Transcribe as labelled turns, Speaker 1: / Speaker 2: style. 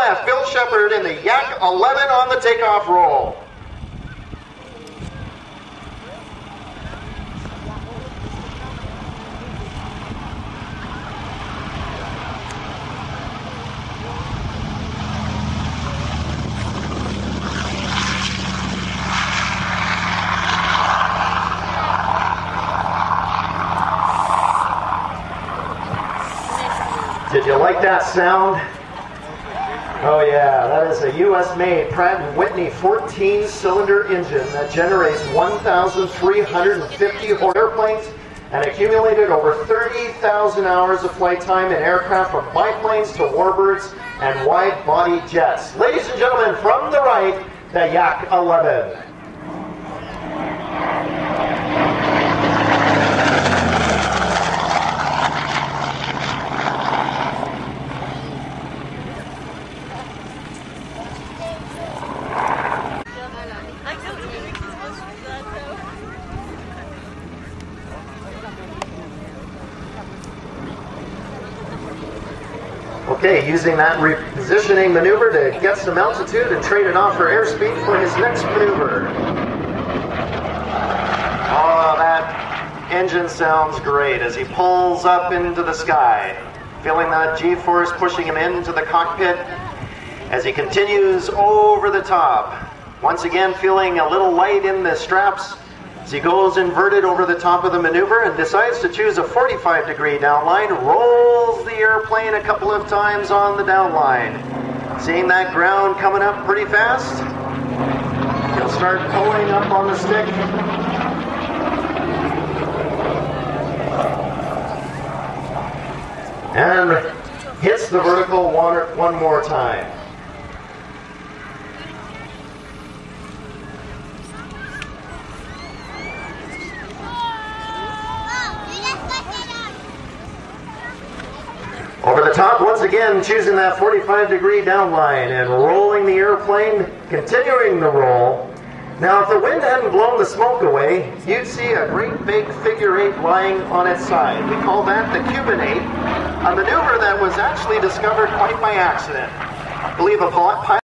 Speaker 1: left, Phil Sheppard in the Yak 11 on the takeoff roll. Did you like that sound? Oh yeah, that is a US-made Pratt & Whitney 14-cylinder engine that generates 1,350 airplanes and accumulated over 30,000 hours of flight time in aircraft from biplanes to warbirds and wide-body jets. Ladies and gentlemen, from the right, the Yak 11. Okay, using that repositioning maneuver to get some altitude and trade it off for airspeed for his next maneuver. Oh, that engine sounds great as he pulls up into the sky, feeling that G-force pushing him into the cockpit as he continues over the top. Once again, feeling a little light in the straps as he goes inverted over the top of the maneuver and decides to choose a 45-degree downline, rolls the airplane a couple of times on the downline. Seeing that ground coming up pretty fast, he'll start pulling up on the stick. And hits the vertical one more time. Over the top, once again, choosing that 45-degree downline and rolling the airplane, continuing the roll. Now, if the wind hadn't blown the smoke away, you'd see a great big figure 8 lying on its side. We call that the Cuban 8, a maneuver that was actually discovered quite by accident. I believe a pilot